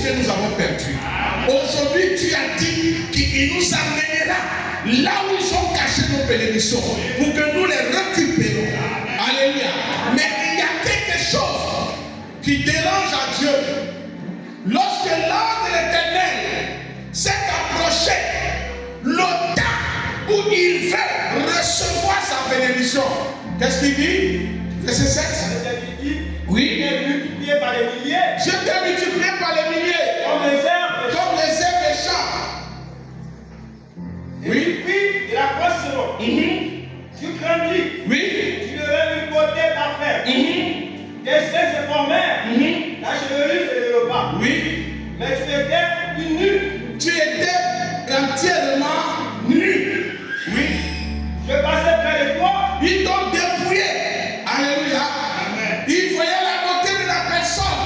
que nous avons perdu. Aujourd'hui, tu as dit qu'il nous amènera là où ils ont caché nos bénédictions pour que nous les récupérons. Alléluia. Mais il y a quelque chose qui dérange à Dieu. Lorsque l'ange de l'Éternel s'est approché, le temps où il veut recevoir sa bénédiction, qu'est-ce qu'il dit? Verset 7. Oui. Je t'ai multiplié par les milliers. Je t'ai multiplié par les milliers. Comme les herbes. Comme les herbes des champs. Oui. Puis de la croissance. Tu grandis. Oui. Tu devais une beauté parfaite. Tes seins se formèrent. La chevelure se développa. Oui. Mais tu étais une nue. Tu étais entièrement nu. Oui. Je passais près de toi. Ils t'ont dépouillé. Alléluia. Amen. Ils voyaient la beauté de la personne.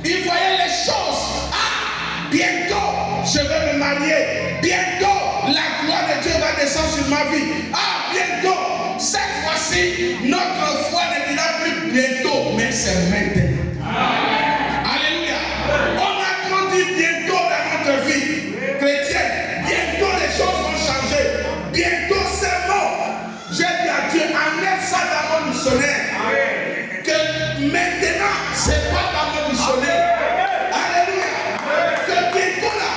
Ils voyaient les choses. Ah, bientôt, je vais me marier. Bientôt, la gloire de Dieu va descendre sur ma vie. Ah, bientôt. Cette fois-ci, notre foi ne dira plus bientôt, mais c'est maintenant. Alléluia. On a trop dit bientôt dans notre vie chrétienne. Bientôt, les choses vont changer. Bientôt, c'est bon. J'ai dit à Dieu, enlève ça dans mon missionnaire. Que maintenant, c'est pas dans mon missionnaire. Alléluia. Que bientôt là,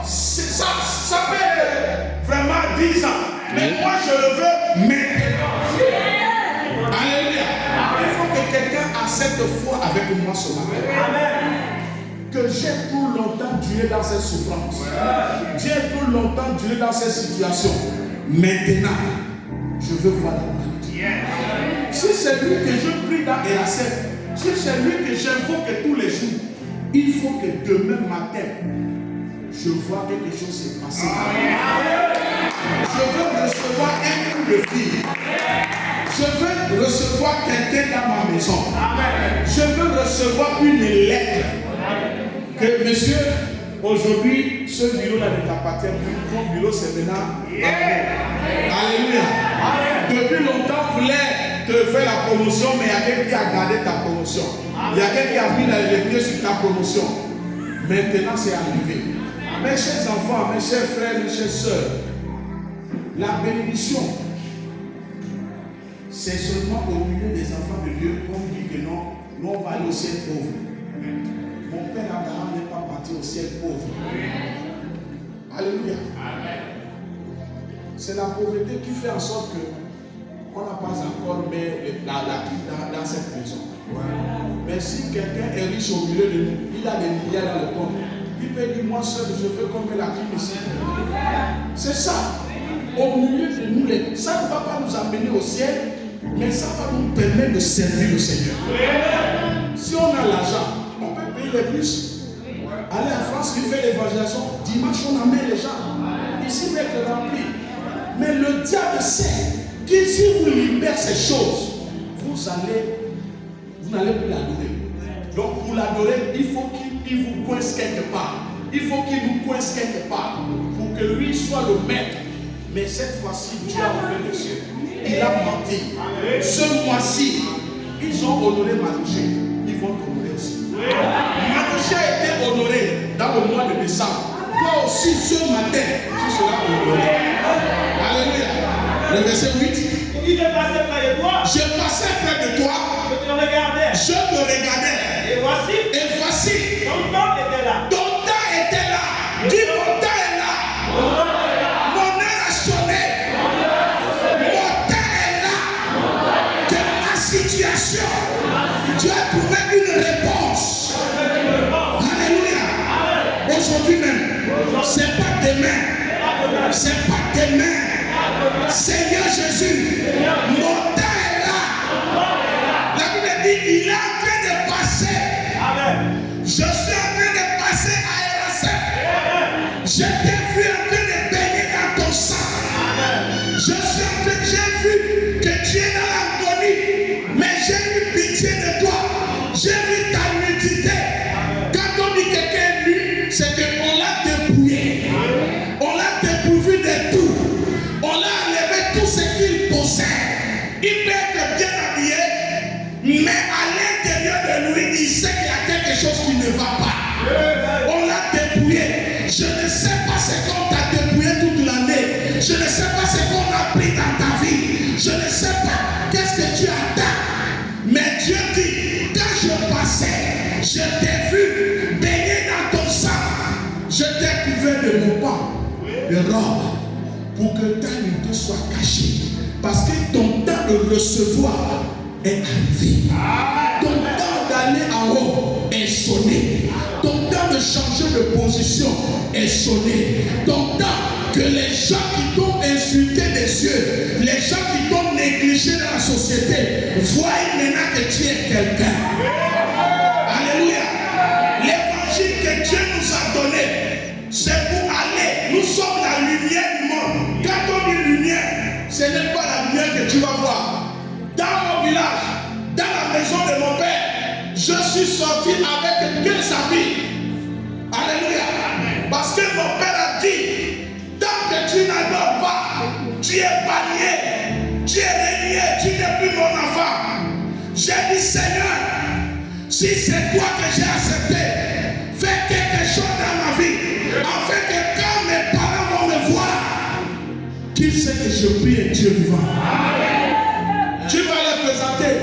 ça peut être vraiment 10 ans. Mais moi, je le veux maintenant. Alléluia. Il faut que quelqu'un accepte foi avec moi ce matin. Que j'ai tout longtemps duré dans cette souffrance. J'ai tout longtemps duré dans cette situation. Maintenant, je veux voir la main. Si c'est lui que je prie dans Erasset, si c'est lui que j'invoque tous les jours, il faut que demain matin, je vois quelque chose se passer. Je veux recevoir un coup de fil. Je veux recevoir quelqu'un dans ma maison. Je veux recevoir une lettre. Que monsieur, aujourd'hui, ce bureau-là ne t'appartient plus. Ton bureau, c'est maintenant. Alléluia. Depuis longtemps, vous voulez te faire la promotion, mais il y a quelqu'un qui a gardé ta promotion. Il y a quelqu'un qui a mis les pieds sur ta promotion. Maintenant, c'est arrivé. Mes chers enfants, mes chers frères, mes chères sœurs, la bénédiction, c'est seulement au milieu des enfants de Dieu qu'on dit que non, nous on va aller au ciel pauvre. Mon père Abraham n'est pas parti au ciel pauvre. Alléluia. C'est la pauvreté qui fait en sorte qu'on n'a pas encore mis la vie dans cette maison. Mais si quelqu'un est riche au milieu de nous, il a des milliards dans le compte, il peut dire moi seul, je veux qu'on me la clim ici. C'est ça. Au milieu de nous, ça ne va pas nous amener au ciel, mais ça va nous permettre de servir le Seigneur. Si on a l'argent, on peut payer les bus. Aller en France, qui fait l'évangélisation, dimanche on amène les gens. Ici, il va être rempli. Mais le diable sait que si vous libérez ces choses, vous n'allez plus l'adorer. Donc pour l'adorer, il faut qu'il vous coince quelque part. Il faut qu'il nous coince quelque part pour que lui soit le maître. Mais cette fois-ci, Dieu a ouvert les cieux. Il a menti. Ce mois-ci, ils ont honoré Manouché. Ils vont honorer aussi. Manouché a été honoré dans le mois de décembre. Toi aussi, ce matin, tu seras honoré. Alléluia. Le verset 8. Il dit, je passais près de toi. Je passais près de toi. Je te regardais. Je te regardais. Et voici. Ton temps était là. Ton temps était là. Dis mon temps est là. Mon heure a sonné. Mon temps est là. De ma situation, Dieu a trouvé une réponse. Alléluia. Aujourd'hui même, c'est pas demain. C'est pas demain. Seigneur Jésus, mon temps est là. La Bible dit, il est en train de passer. Je suis en train de passer à Erasset. Je t'ai vu en train de baigner dans ton sang. J'ai vu que tu es dans l'agonie, mais j'ai eu pitié de toi. J'ai vu ta nudité. Quand on dit quelqu'un est nu, c'est qu'on l'a dépouillé. On l'a dépourvu de tout. On l'a enlevé tout ce qu'il possède. Il peut être bien habillé, mais à l'intérieur de lui, il sait qu'il y a quelque chose qui ne va pas. On l'a dépouillé. Je ne sais pas ce qu'on t'a dépouillé toute l'année. Je ne sais pas ce qu'on a pris dans ta vie. Je ne sais pas qu'est-ce que tu attends. Mais Dieu dit, quand je passais, je t'ai vu baigner dans ton sang. Je t'ai couvert de mon pain, de robe, pour que ta nuit soit cachée. Parce que ton temps de recevoir est arrivé. Ton temps d'aller en haut est sonné. Ton temps de changer de position est sonné. Ton temps que les gens qui t'ont insulté des cieux, les gens qui t'ont négligé dans la société, voient maintenant que tu es quelqu'un. Alléluia. L'évangile que Dieu nous a donné, c'est pour aller. Nous sommes la lumière du monde. Quand on dit lumière, ce n'est pas la lumière que tu vas voir. Dans mon village, dans la maison de mon père, je suis sorti avec 2 habits. Alléluia. Parce que mon père a dit, tant que tu n'adores pas, tu es banni, tu es renié, tu n'es plus mon enfant. J'ai dit, Seigneur, si c'est toi que j'ai accepté, fais quelque chose dans ma vie, afin que quand mes parents vont me voir, qu'ils sait que je prie un Dieu vivant. Tu vas les présenter.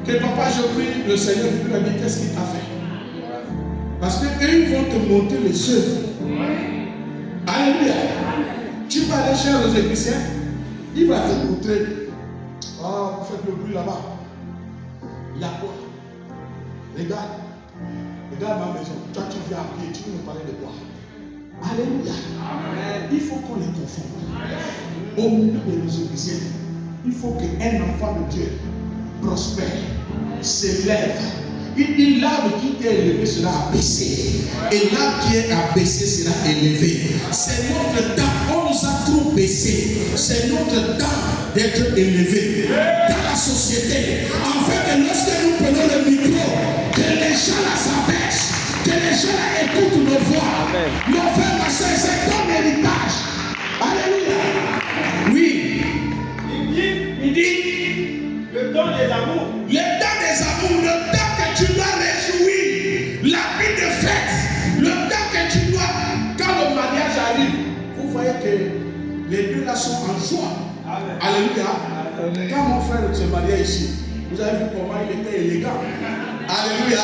Que papa, je prie, le Seigneur lui a dit, qu'est-ce qu'il t'a fait? Parce qu'eux, ils vont te montrer les œuvres. Alléluia. Tu vas aller chez les épiciens, il va te montrer. Oh, vous faites le bruit là-bas. Il y a quoi? Regarde ma maison. Toi, tu viens à pied, tu veux me parler de quoi? Alléluia. Amen. Il faut qu'on les confonde. Au milieu des épiciens, il faut qu'un enfant de Dieu prospère, s'élève. Il dit l'arbre qui t'est élevé sera abaissé. Et l'arbre qui est abaissé sera élevé. C'est notre temps. On nous a trop baissé. C'est notre temps d'être élevé dans la société. En fait, lorsque nous prenons le micro, que les gens là s'abaissent, que les gens là écoutent nos voix. Nos frères, ma soeur, c'est ton héritage. Alléluia. Oui. Il dit le temps des amours. Le temps des amours, le temps que tu dois réjouir, la vie de fête, le temps que tu dois, quand le mariage arrive, vous voyez que les deux là sont en joie. Amen. Alléluia. Amen. Quand mon frère se mariait ici, vous avez vu comment il était élégant. Alléluia.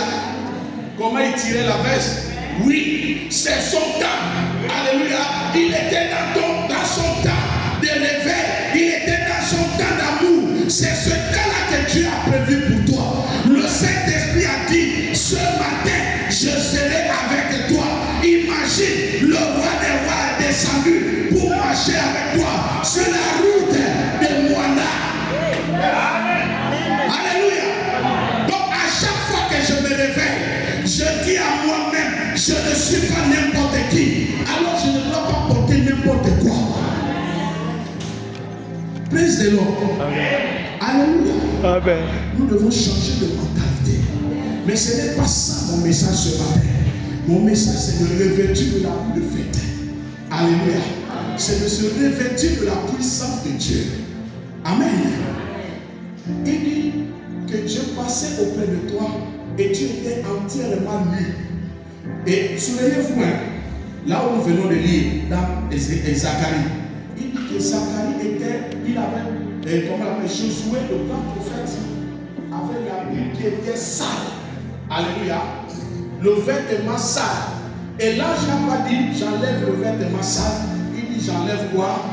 Comment il tirait la veste. Oui, c'est son temps. Alléluia. Il était dans son temps de réveil. Il était dans son temps d'amour. C'est ce temps-là que Dieu a prévu pour toi. Le Saint-Esprit a dit, ce matin, je serai avec toi. Imagine, le roi des rois est descendu pour marcher avec toi sur la route de Moana. Alléluia. Donc à chaque fois que je me réveille, je dis à moi-même, je ne suis pas n'importe qui. Alors je ne dois pas porter n'importe quoi. Praise the Lord. Amen. Alléluia. Amen. Nous devons changer de mentalité. Mais ce n'est pas ça mon message ce matin. Mon message, c'est de revêtir de la boue de fête. Alléluia. C'est de se revêtir de la puissance de Dieu. Amen. Il dit que Dieu passait auprès de toi et tu étais entièrement nu. Et souvenez-vous, là où nous venons de lire dans Zacharie, il dit que Zacharie il avait, comment on appelle, Josué, le grand prophète, avait la Bible qui était sale. Alléluia. Le vêtement sale. Et l'ange n'a pas dit, j'enlève le vêtement sale. Il dit, j'enlève quoi?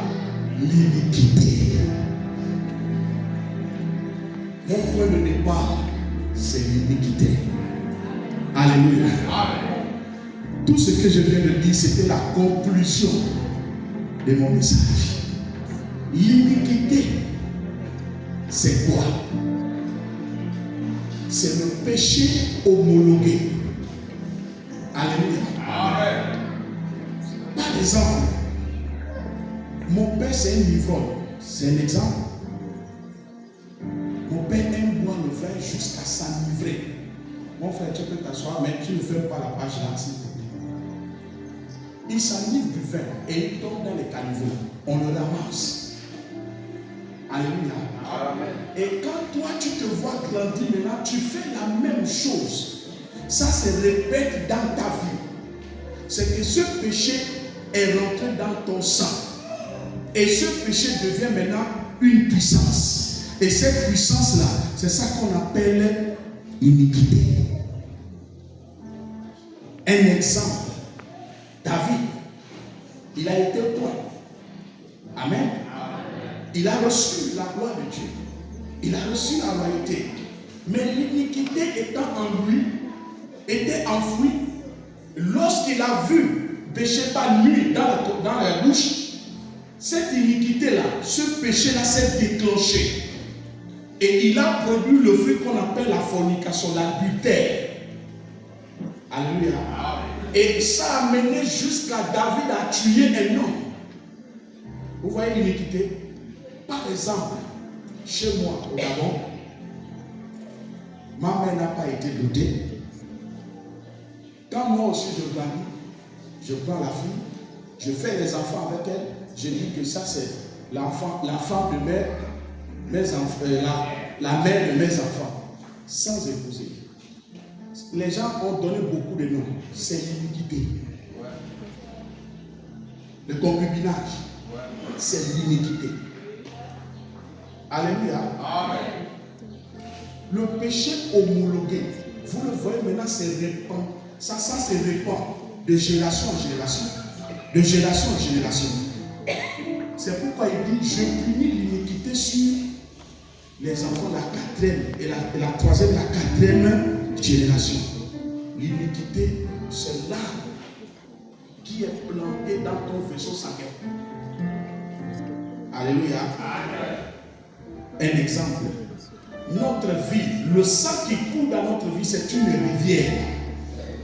L'iniquité. Mon point de départ, c'est l'iniquité. Alléluia. Amen. Tout ce que je viens de dire, c'était la conclusion de mon message. L'iniquité, c'est quoi? C'est le péché homologué. Alléluia. Amen. Par exemple, mon père c'est un ivrogne. C'est un exemple. Mon père aime boire le vin jusqu'à s'enivrer. Mon frère, tu peux t'asseoir, mais tu ne fermes pas la page là, s'il te plaît. Il s'enivre du vin et il tombe dans les caniveaux. On le ramasse. Alléluia. Amen. Et quand toi tu te vois grandir maintenant, tu fais la même chose. ça se répète dans ta vie, c'est que ce péché est rentré dans ton sang. Et ce péché devient maintenant une puissance. Et cette puissance-là, c'est ça qu'on appelle iniquité. Un exemple, David, il a été point. Amen. Il a reçu la gloire de Dieu. Il a reçu la royauté. Mais l'iniquité étant en lui, était enfouie. Lorsqu'il a vu péché par nuit dans la bouche, cette iniquité-là, ce péché-là s'est déclenché. Et il a produit le fruit qu'on appelle la fornication, l'adultère. Alléluia. Et ça a mené jusqu'à David à tuer un homme. Vous voyez l'iniquité? Par exemple, chez moi, au Gabon, ma mère n'a pas été dotée. Quand moi aussi je grandis, je prends la fille, je fais les enfants avec elle, je dis que ça c'est l'enfant, la femme de mes enfants, la mère de mes enfants, sans épouser. Les gens ont donné beaucoup de noms. C'est l'iniquité. Le concubinage, c'est l'iniquité. Alléluia. Amen. Le péché homologué, vous le voyez maintenant, se répand. Ça se répand de génération en génération. De génération en génération. C'est pourquoi il dit, je punis l'iniquité sur les enfants de la quatrième et la troisième, la quatrième génération. L'iniquité, c'est l'arbre qui est planté dans ton vaisseau sanguin. Alléluia. Un exemple. Notre vie, le sang qui coule dans notre vie, c'est une rivière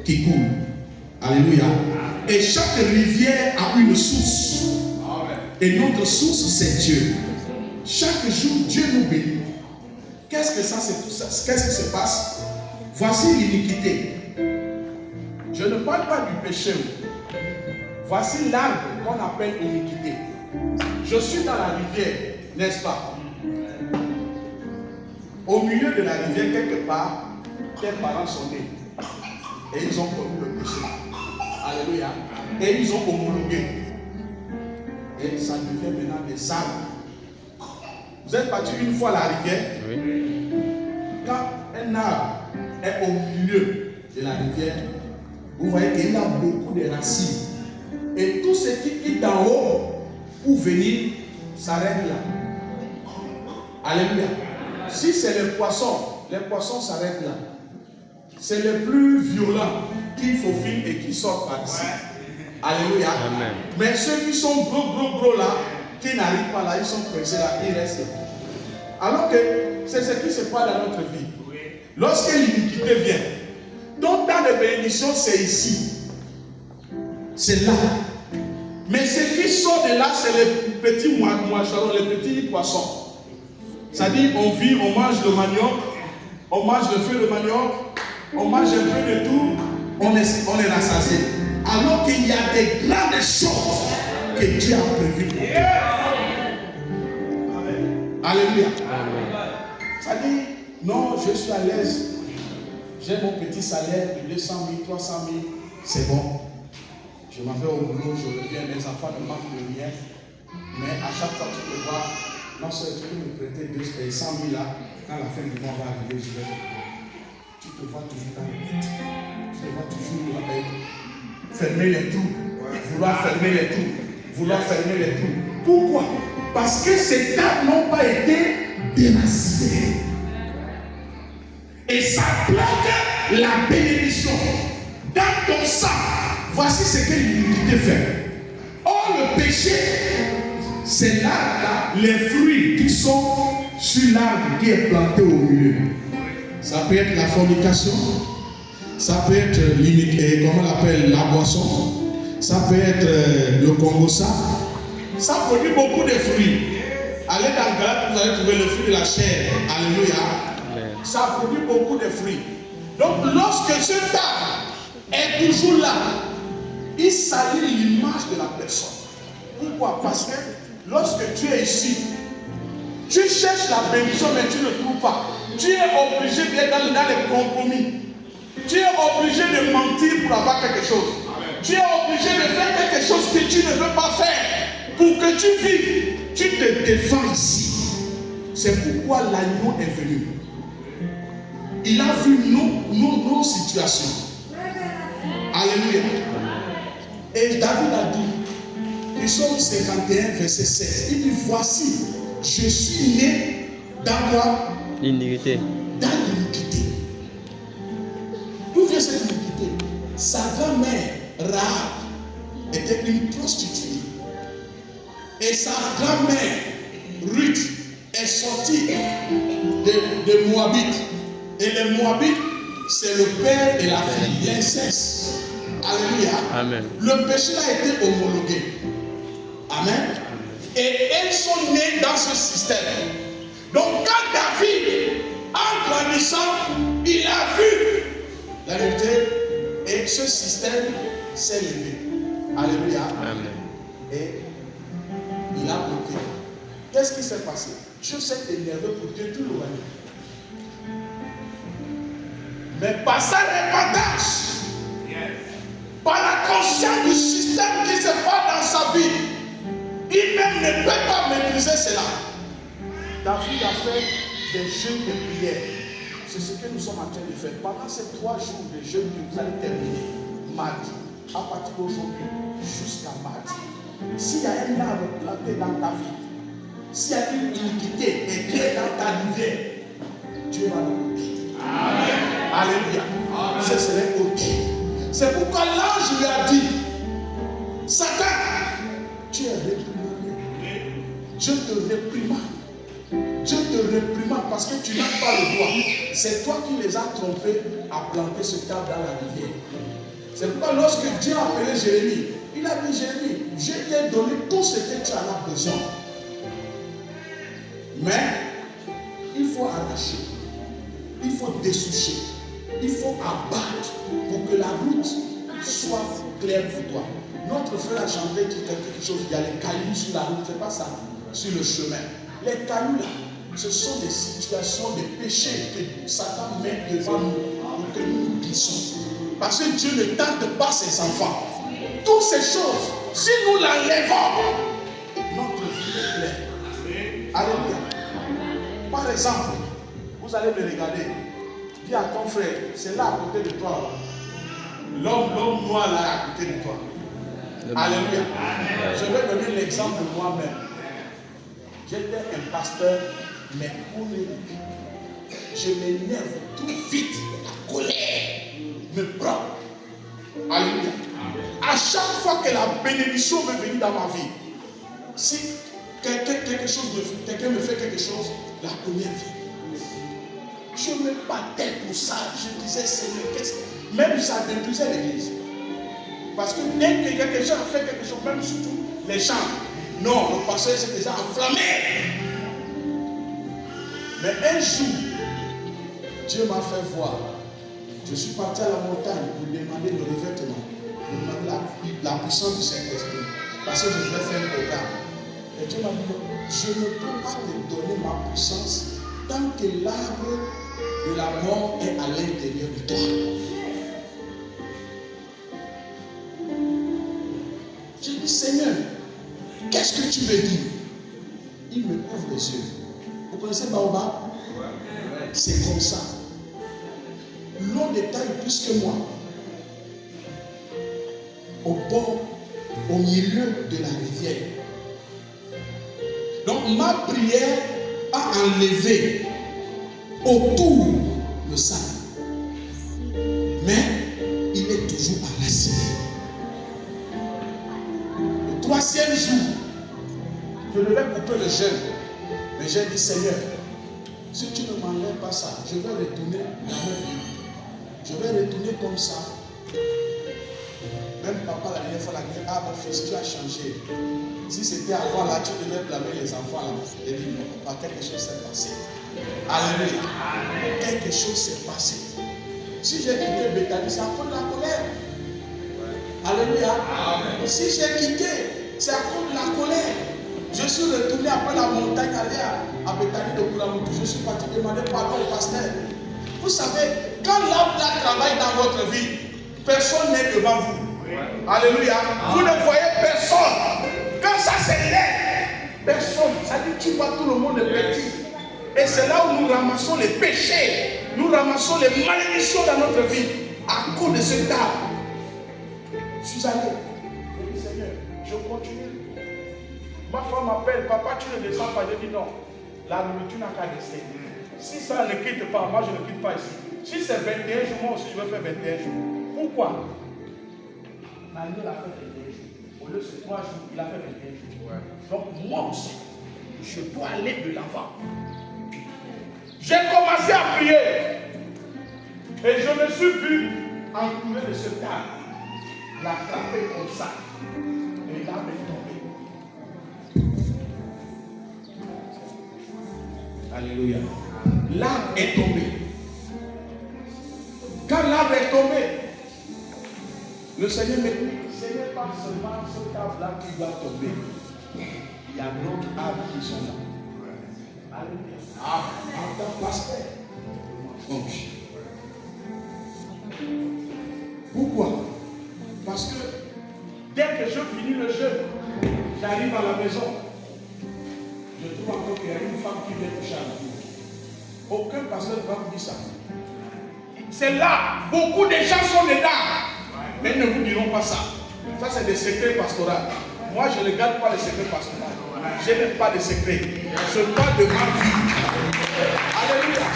qui coule. Alléluia. Et chaque rivière a une source. Et notre source, c'est Dieu. Chaque jour, Dieu nous bénit. Qu'est-ce qui se passe? Voici l'iniquité. Je ne parle pas du péché. Voici l'arbre qu'on appelle iniquité. Je suis dans la rivière, n'est-ce pas? Au milieu de la rivière, quelque part, tes parents sont nés. Et ils ont commis le péché. Alléluia. Et ils ont homologué. Et ça devient maintenant des arbres. Vous êtes parti une fois à la rivière. Oui. Quand un arbre est au milieu de la rivière, vous voyez qu'il a beaucoup de racines. Et tout ce qui quitte d'en haut pour venir s'arrête là. Alléluia. Si c'est les poissons s'arrêtent là. C'est les plus violents qui faufilent et qui sortent par ici. Alléluia. Amen. Mais ceux qui sont gros là, qui n'arrivent pas là, ils sont pressés là, ils restent là. Alors que c'est ce qui se passe dans notre vie. Lorsque l'iniquité vient, ton temps de bénédiction, c'est ici. C'est là. Mais ce qui sort de là, c'est les petits moicheaux, les petits poissons. C'est-à-dire, on vit, on mange le manioc, on mange le feu de manioc, on mange un peu de tout, on est rassasié. Alors qu'il y a des grandes choses que Dieu a prévues pour toi. Alléluia. Ça dit, non, je suis à l'aise. J'ai mon petit salaire de 200 000, 300 000. C'est bon. Je m'en vais au boulot, je reviens, mes enfants ne manquent de rien. Mais à chaque fois que tu peux voir, non seulement tu peux me prêter 100 000 là, quand la fin du mois va arriver, je vais te prendre. Tu te vois toujours dans le vide. Tu te vois toujours fermer les trous. Vouloir fermer les trous. Vouloir fermer les trous. Pourquoi? Parce que ces tables n'ont pas été déracinés. Et ça bloque la bénédiction. Dans ton sang, voici ce que l'iniquité fait. Or, le péché, c'est là, les fruits qui sont sur l'arbre qui est planté au milieu. Ça peut être la fornication, ça peut être comment on l'appelle, la boisson, ça peut être le congossa. Ça produit beaucoup de fruits. Allez dans le Galate, vous allez trouver le fruit de la chair. Alléluia. Ça produit beaucoup de fruits. Donc, lorsque ce arbre est toujours là, il salit l'image de la personne. Pourquoi? Parce que lorsque tu es ici, tu cherches la bénédiction, mais tu ne trouves pas. Tu es obligé d'être dans les compromis. Tu es obligé de mentir pour avoir quelque chose. Tu es obligé de faire quelque chose que tu ne veux pas faire. Pour que tu vives, tu te défends ici. C'est pourquoi l'agneau est venu. Il a vu nos situations. Alléluia. Et David a dit, Psaume 51, verset 16, il dit, voici, je suis né dans quoi? L'iniquité. Dans l'iniquité. D'où vient cette iniquité? Sa grand-mère, Rahab, était une prostituée. Et sa grand-mère, Ruth, est sortie de Moabite. Et les Moabites, c'est le père et la fille, l'inceste. Alléluia. Amen. Le péché a été homologué. Amen. Et elles sont nées dans ce système. Donc quand David, en grandissant, il a vu la vérité et ce système s'est levé. Alléluia. Amen. Et il a bloqué. Qu'est-ce qui s'est passé? Dieu s'est énervé pour détruire le royaume. Mais par sa repentance, par la conscience du système qui se passe dans sa vie, il même ne peut pas maîtriser cela. David a fait des jeûnes de prière. C'est ce que nous sommes en train de faire. Pendant ces 3 jours de jeûne que vous allez terminer, mardi, à partir d'aujourd'hui jusqu'à mardi, s'il y a un arbre planté dans ta vie, s'il y a une iniquité écrite dans ta lumière, Dieu va le ôter. Amen. Alléluia. Ce serait ôté. C'est pourquoi l'ange lui a dit, Satan, tu es réprimandé. Je te réprimande. Dieu te réprimande parce que tu n'as pas le droit. C'est toi qui les as trompés à planter ce arbre dans la rivière. C'est pourquoi lorsque Dieu a appelé Jérémie, il a dit, Jérémie, je t'ai donné tout ce que tu en as besoin. Mais il faut arracher, il faut dessoucher, il faut abattre pour que la route soit claire pour toi. Notre frère a chanté quelque chose, il y a les cailloux sur la route, c'est pas ça, sur le chemin. Les cailloux là, ce sont des situations de péché que Satan met devant nous pour que nous glissons. Parce que Dieu ne tente pas ses enfants. Toutes ces choses, si nous l'enlevons, notre vie est claire. Alléluia. Par exemple, vous allez me regarder. Dis à ton frère, c'est là à côté de toi. L'homme noir là à côté de toi. Alléluia. Je vais donner l'exemple de moi-même. J'étais un pasteur, mais colérique. Je m'énerve tout vite. La colère me prend. Alléluia. À chaque fois que la bénédiction veut venir dans ma vie, si quelqu'un me fait quelque chose, la colère vient. Je me battais pour ça. Je disais, Seigneur, qu'est-ce que... Même ça détruisait l'église. Parce que dès que quelqu'un a fait quelque chose, même surtout les gens, non, le pasteur s'est déjà enflammé. Mais un jour, Dieu m'a fait voir. Je suis parti à la montagne pour demander le revêtement, pour demander la puissance du Saint-Esprit. Parce que je voulais faire un programme. Et Dieu m'a dit, je ne peux pas te donner ma puissance tant que l'arbre de la mort est à l'intérieur de toi. J'ai dit, Seigneur, qu'est-ce que tu veux dire? Il me ouvre les yeux. Vous connaissez Baobab? C'est comme ça. L'eau de taille plus que moi. Au bord, au milieu de la rivière. Donc ma prière a enlevé autour le sable. Mais il est toujours enraciné. Le 3e jour, je devais couper le jeûne. Mais j'ai dit, Seigneur, si tu ne m'enlèves pas ça, je vais retourner la même vie. Je vais retourner comme ça. Même papa, la dernière fois, la dit, ah mon fils, tu as changé. Si c'était avant là, tu devais blâmer les enfants là. Il dit, non, papa, quelque chose s'est passé. Alléluia. Quelque chose s'est passé. Si j'ai quitté Bethany, c'est à cause de la colère. Alléluia. Si j'ai quitté, c'est à cause de la colère. Je suis retourné après la montagne, aller à Bethany de Koulamoutou. Je suis parti demander pardon au pasteur. Vous savez, Quand l'arbre là travaille dans votre vie, personne n'est devant vous. Alléluia. Vous ne voyez personne. Quand ça s'élève, personne. Ça dit tu vois tout le monde est petit. Et c'est là où nous ramassons les péchés. Nous ramassons les malédictions dans notre vie. À cause de cet arbre. Je suis allé. Je dis Seigneur, je continue. Ma femme m'appelle, papa tu ne descends pas. Je dis non. La nourriture n'a qu'à descendre. Si ça ne quitte pas, moi je ne quitte pas ici. Si c'est 21 jours, moi aussi je veux faire 21 jours. Pourquoi? Daniel a fait 21 jours. Au lieu de 3 jours, il a fait 21 jours. Ouais. Donc moi aussi, je dois aller de l'avant. J'ai commencé à prier. Et je me suis vu entouré de ce cadre. L'attraper comme ça. Et là, il est tombé. Alléluia. L'arbre est tombé. Quand l'arbre est tombé, le Seigneur me dit, ce n'est pas seulement ce arbre-là qui doit tomber. Il y a d'autres arbres qui sont là. Alléluia. En tant que pasteur. Pourquoi? Parce que dès que je finis le jeûne, j'arrive à la maison. Je trouve encore qu'il y a une femme qui vient toucher à la vie. Aucun pasteur ne va vous dire ça. C'est là, beaucoup de gens sont dedans. Mais ne vous diront pas ça. Ça, c'est des secrets pastoraux. Moi, je ne garde pas les secrets pastoraux. Je n'ai pas de secrets. Je parle de ma vie. Alléluia.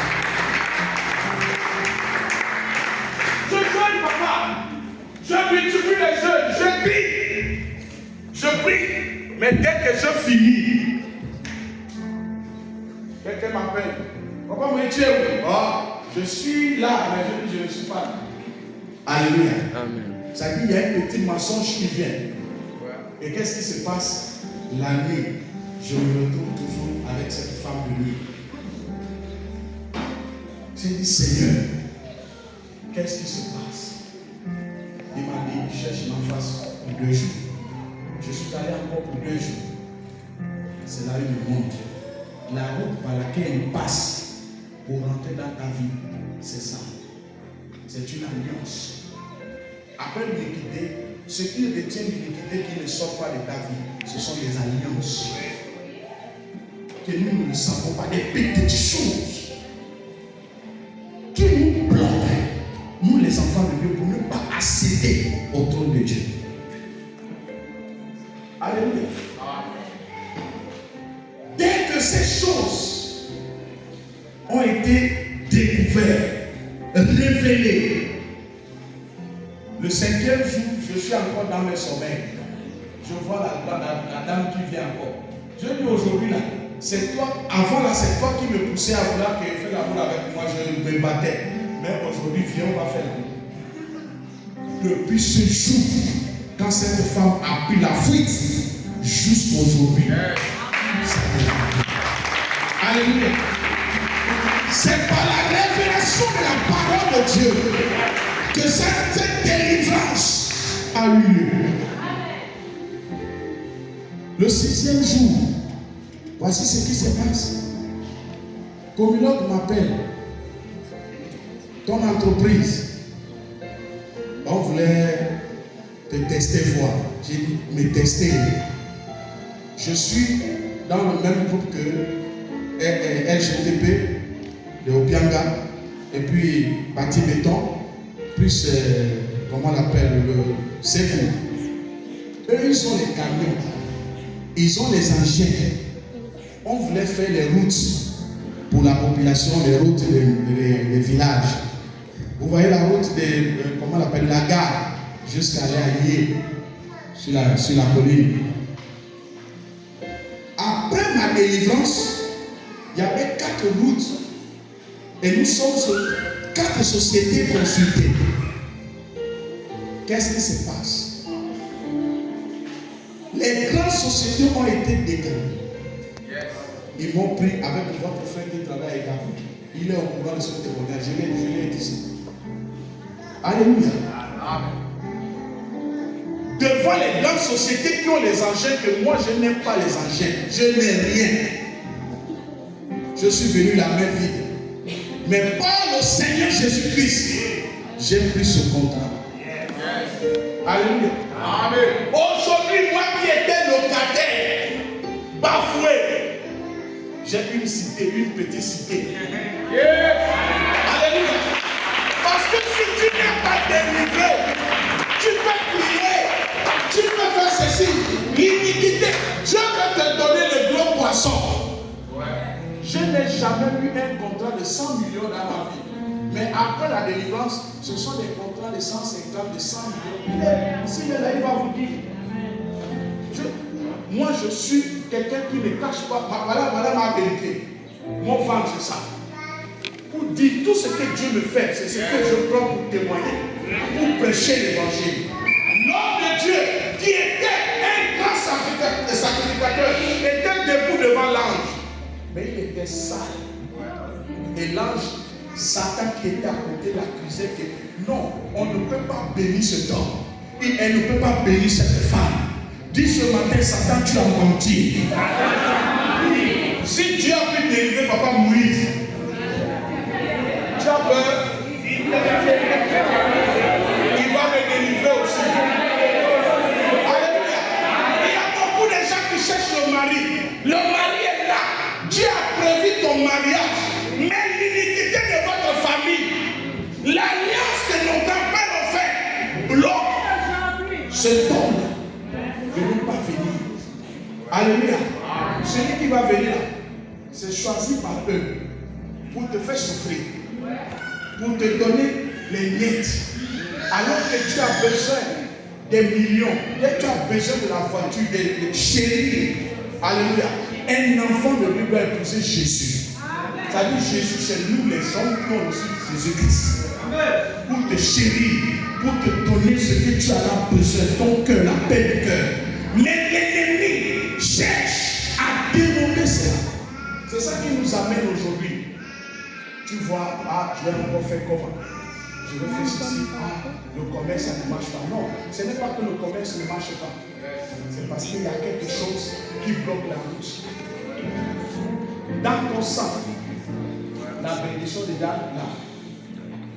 Je jeûne, papa. Je multiplie les jeûnes. Je prie. Je prie. Mais dès que je finis, quelqu'un m'appelle. Papa me dit, je suis là, mais je ne suis pas là. Alléluia. Amen. Ça dit, il y a un petit mensonge qui vient. Et qu'est-ce qui se passe? La nuit, je me retrouve toujours avec cette femme de nuit. J'ai dit, Seigneur, qu'est-ce qui se passe? Il m'a dit, cherche ma face pour 2 jours. Je suis allé encore pour 2 jours. C'est là où il me montre. La route par laquelle il passe pour rentrer dans ta vie, c'est ça. C'est une alliance. Après l'iniquité, ce qui retient l'iniquité qui ne sort pas de ta vie, ce sont des alliances. Que nous ne savons pas, des petites choses qui nous bloquent, nous les enfants de Dieu, pour ne pas accéder au trône de Dieu. Alléluia. Dès que ces choses ont été découvertes, révélées, le 5e jour, je suis encore dans mes sommeils. Je vois la dame qui vient encore. Je dis aujourd'hui là, c'est toi, avant là, c'est toi qui me poussais à vouloir que je fasse l'amour avec moi, je me battais. Mais aujourd'hui, viens, on va faire l'amour. Depuis ce jour, quand cette femme a pris la fuite, jusqu'aujourd'hui, alléluia. C'est par la révélation de la parole de Dieu que cette délivrance a eu lieu. Le 6e jour, voici ce qui se passe. Communauté m'appelle. Ton entreprise, on voulait te tester, voir. J'ai dit, me tester. Je suis dans le même groupe que LGTP de Obianga et puis Bâti Béton, plus comment on l'appelle, le Sekou. Eux, ils ont les camions, ils ont les engins. On voulait faire les routes pour la population, les routes des villages. Vous voyez la route de, comment on l'appelle, la gare, jusqu'à aller à Lié, sur la colline. Après ma délivrance, il y avait 4 routes et nous sommes sur 4 sociétés consultées. Qu'est-ce qui se passe? Les grandes sociétés ont été déclarées. Ils m'ont pris avec votre frère qui travaille avec vous. Il est au courant de ce témoignage. Je l'ai dit ça. Alléluia. Devant les grandes sociétés qui ont les engins, que moi je n'aime pas les engins. Je n'ai rien. Je suis venu la main vide. Mais par le Seigneur Jésus-Christ, j'ai pris ce contrat. Alléluia. Amen. Aujourd'hui, moi qui étais locataire, bafoué, j'ai une cité, une petite cité. Alléluia. Parce que si tu n'es pas délivré, tu peux crier, tu peux faire ceci, l'iniquité. Dieu va te donner le gros poisson. Je n'ai jamais eu un contrat de 100 millions dans ma vie. Mais après la délivrance, ce sont des contrats de 150, de 100 millions. Et si le laïc va vous dire, moi je suis quelqu'un qui ne cache pas, voilà ma vérité. Mon ventre c'est ça. Pour dire tout ce que Dieu me fait, c'est ce que je prends pour témoigner, pour prêcher l'évangile. L'homme de Dieu qui était un grand sacrificateur était debout devant l'ange. Mais il était sale. Et l'ange, Satan qui était à côté, l'accusait que non, on ne peut pas bénir cet homme. Et elle ne peut pas bénir cette femme. Dis ce matin, Satan, tu as menti. Si Dieu a pu délivrer papa Moïse, tu as peur, il va me délivrer aussi. Alléluia. Il y a beaucoup de gens qui cherchent le mari. Le mari est là. Dieu a prévu ton mariage. Mais l'iniquité de votre famille, l'alliance que nos grands-pères ont fait, bloque cet homme de ne pas venir. Alléluia. Celui qui va venir là, c'est choisi par eux pour te faire souffrir, pour te donner les miettes. Alors que tu as besoin des millions, et tu as besoin de la voiture, des chéris. Alléluia. Un enfant de lui doit épouser Jésus. C'est-à-dire Jésus, c'est nous les hommes qui ont reçu Jésus-Christ. Pour te chérir, pour te donner ce que tu as besoin, ton cœur, la paix du cœur. Mais l'ennemi cherche à dérober cela. C'est ça qui nous amène aujourd'hui. Tu vois, je vais encore faire comment? Je vais faire ceci, le commerce, ça ne marche pas. Non, ce n'est pas que le commerce ne marche pas. C'est parce qu'il y a quelque chose qui bloque la route. Dans ton sang, la bénédiction de là.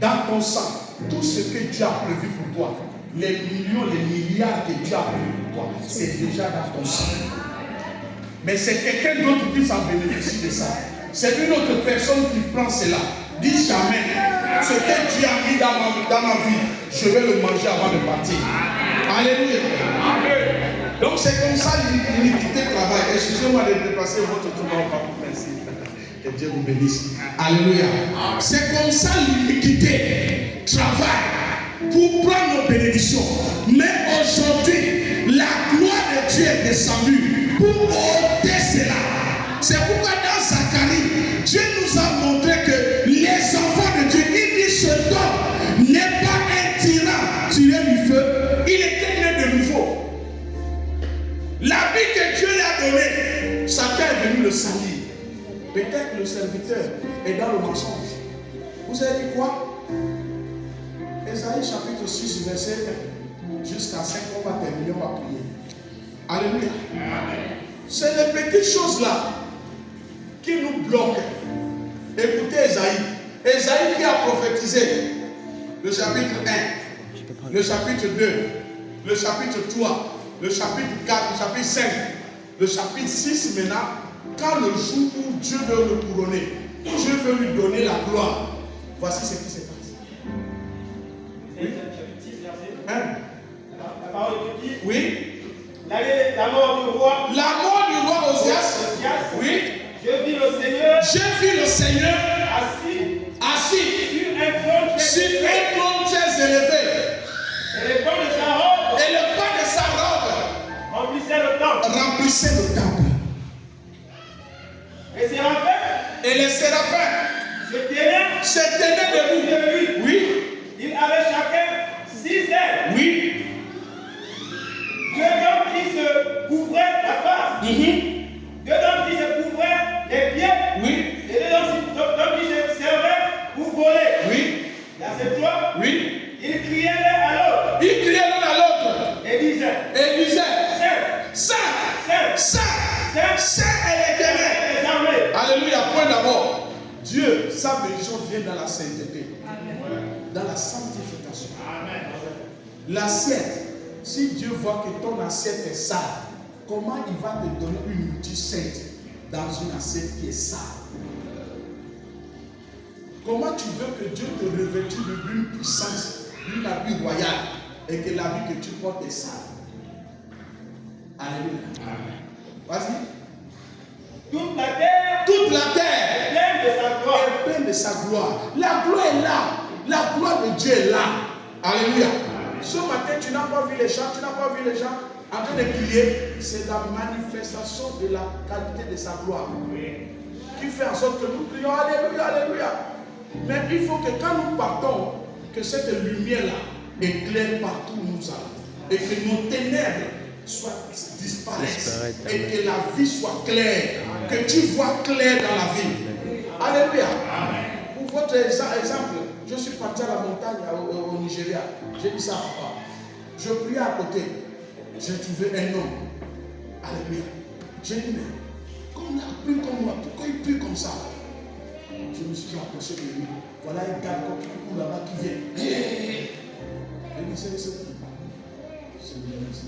Dans ton sang, tout ce que Dieu a prévu pour toi, les millions, les milliards que Dieu a prévu pour toi, c'est déjà dans ton sang. Mais c'est quelqu'un d'autre qui s'en bénéficie de ça. C'est une autre personne qui prend cela. Dis jamais, ce que Dieu a mis dans ma vie, je vais le manger avant de partir. Alléluia. Amen. Donc c'est comme ça l'iniquité travaille. Excusez-moi de dépasser votre tour. Merci. Que Dieu vous bénisse. Alléluia. C'est comme ça l'iniquité travaille pour prendre nos bénédictions. Mais aujourd'hui, la gloire de Dieu est descendue pour ôter cela. C'est pourquoi dans Zacharie, Dieu nous a montré que les enfants de Dieu, il dit cet homme n'est pas un tyran tiré du feu, il était né de nouveau. La vie que Dieu lui a donnée, Satan est venu le salir. Peut-être le serviteur est dans le mensonge. Vous avez dit quoi? Ésaïe chapitre 6, verset 1 jusqu'à 5, on va terminer, on va prier. Alléluia. C'est les petites choses là qui nous bloquent. Écoutez Ésaïe. Ésaïe qui a prophétisé le chapitre 1, le chapitre 2, le chapitre 3, le chapitre 4, le chapitre 5, le chapitre 6 maintenant. Quand le jour où Dieu veut le couronner, Dieu veut lui donner la gloire. Voici ce qui se passe. Oui. Hein? La parole dit. Oui. La mort du roi. La mort du roi Osias. Oui. Je vis le Seigneur. J'ai vu le Seigneur assis sur un trône très élevé. Et le pan de sa robe. Et le pan de sa robe remplissait le temple. Remplissait le temple. Et les séraphins se tenaient debout. Oui. Ils avaient chacun 6 ailes. Oui. Deux d'entre qui se couvraient la face. Deux d'entre qui se couvraient les pieds. Oui. Et deux d'entre Dieu, sa bénédiction vient dans la sainteté, dans la sanctification. L'assiette, si Dieu voit que ton assiette est sale, comment il va te donner une nourriture sainte dans une assiette qui est sale? Comment tu veux que Dieu te revêtisse d'une puissance, d'une habit royale, et que l'habit que tu portes est sale? Alléluia. Vas-y. Toute la terre est pleine de sa gloire. La gloire est là. La gloire de Dieu est là. Alléluia. Ce matin, tu n'as pas vu les gens, en train de crier. C'est la manifestation de la qualité de sa gloire qui fait en sorte que nous crions Alléluia, Alléluia. Mais il faut que quand nous partons, que cette lumière-là éclaire partout où nous allons et que nos ténèbres disparaissent et que la vie soit claire, que tu vois clair dans la vie. Alléluia. Pour votre exemple, je suis parti à la montagne au Nigeria. J'ai dit ça à papa. Je priais à côté. J'ai trouvé un homme. Alléluia. J'ai dit, mais comme il a pris comme moi, pourquoi il prie comme ça? Je me suis approché de lui. Voilà un gars qui court là-bas qui vient. J'ai dit, c'est qui? C'est le ministre.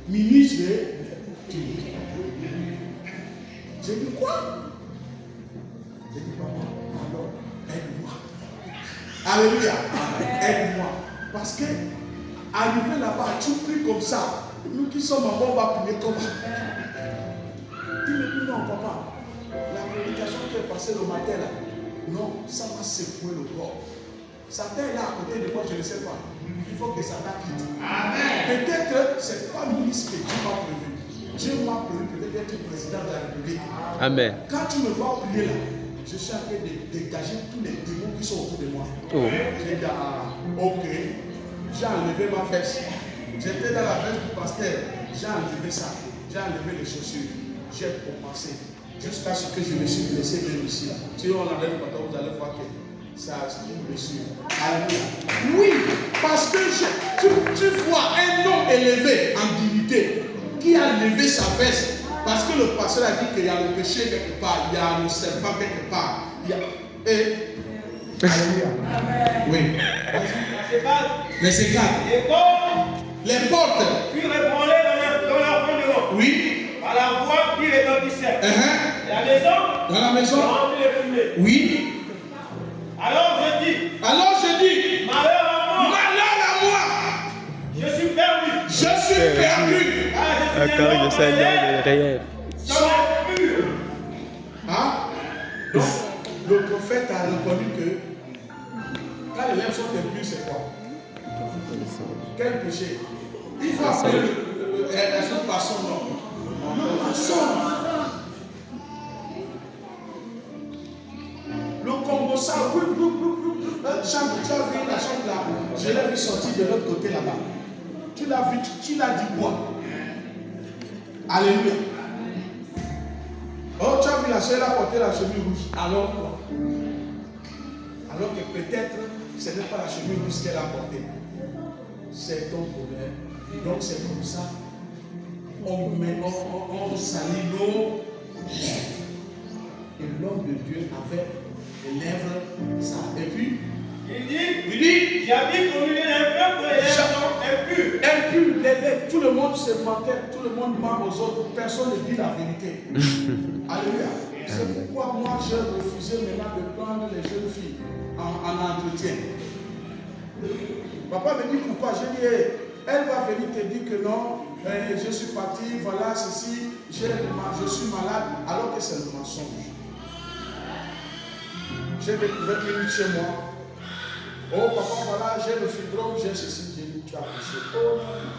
Ministre de Dieu. J'ai dit, quoi? J'ai dit, papa, alors, aide-moi. Alléluia. Aide-moi. Parce que, arrivé là-bas, tu pries comme ça. Nous qui sommes en bas, on va prier comme ça. Dis-moi, non, papa. La prédication qui est passée le matin là, non, ça m'a secoué le corps. Satan est là à côté de moi, je ne sais pas. Il faut que Satan quitte. Amen. Peut-être ce n'est pas ministre que Dieu m'a prévu. Dieu m'a prévu peut-être d'être président de la République. Amen. Quand tu me vois prier là, je suis en train de dégager tous les démons qui sont autour de moi. J'ai dit, ok, j'ai enlevé ma fesse. J'étais dans la fesse du pasteur, j'ai enlevé ça. J'ai enlevé les chaussures. J'ai commencé. Jusqu'à ce que je me suis blessé même ici. Si on enlève le bâton, vous allez voir que ça c'est une blessure. Alléluia. Oui, parce que tu vois un homme élevé en dignité qui a levé sa veste. Parce que le pasteur a dit qu'il y a le péché quelque part, il y a le serpent quelque part. Alléluia. Oui. Verset 4. Les portes. Puis répondez dans leur fondement. Oui. À la voix qui retentissait. La maison. Dans la maison. Remplie de fumée. Oui. Alors je dis. Malheur à moi. Je suis perdu. Car je sais le réel. Donc, le prophète a reconnu que quand les lèvres sont impures, c'est quoi? Quel péché? Il faut appeler la chose par son nom. Le Congo, ça, chambre, tu as vu la chambre là, je l'ai vu sortir de l'autre côté là-bas. Tu l'as vu, tu l'as dit quoi? Alléluia. Oh, tu as vu la soeur a porté la chemise rouge. Alors quoi? Alors que peut-être ce n'est pas la chemise rouge qu'elle a portée. C'est ton problème. Donc c'est comme ça. On salit nos lèvres. Et l'homme de Dieu avait les lèvres ça. Et puis, il dit, j'habite au milieu d'un peuple et les lèvres sont impures. Impures, les lèvres. Tout le monde se mentait, tout le monde ment aux autres. Personne ne dit la vérité. Alléluia. C'est pourquoi moi j'ai refusé maintenant de prendre les jeunes filles en entretien. Papa me dit pourquoi? J'ai dit, elle va venir te dire que non, je suis parti, voilà ceci, je suis malade, alors que c'est le mensonge. J'ai découvert une chez moi. Oh papa, voilà, j'ai le fibrome, j'ai ceci, j'ai dit, tu as péché. Oh non.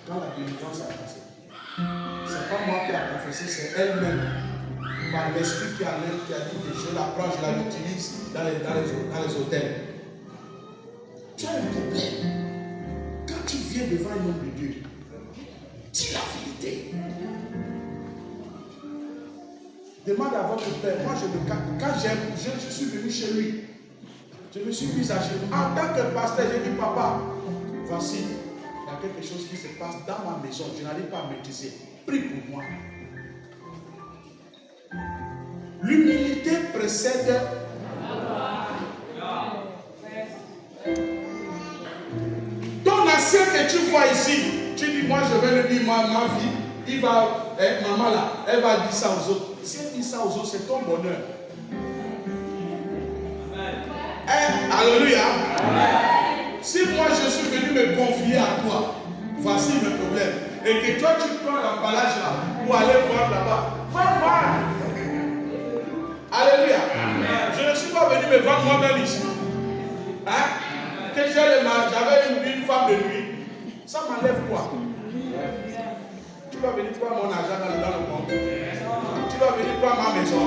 Quand la délivrance a passé, c'est pas moi qui a confessé, c'est elle-même. Par l'esprit qui a dit que je la prends, je la utilise dans les hôtels. Tu as un problème. Quand tu viens devant un homme de Dieu, dis la vérité. Demande à votre père. Moi, quand je suis venu chez lui, je me suis mis à genoux. En tant que pasteur, j'ai dit, papa, voici, il y a quelque chose qui se passe dans ma maison. Je n'arrive pas à maîtriser. Prie pour moi. L'humilité précède. Ton ancien que tu vois ici, tu dis, moi je vais le dire, ma vie, il va, maman là, elle va dire ça aux autres. Si elle dit ça aux autres, c'est ton bonheur. Alléluia. Si moi je suis venu me confier à toi, voici mes problèmes. Et que toi tu prends l'emballage là pour aller voir là-bas. Va voir. Alléluia. Je ne suis pas venu me vendre moi-même ici. Hein? Que j'avais une femme de nuit. Ça m'enlève quoi? Tu vas venir prendre mon argent dans le compte. Tu vas venir prendre ma maison.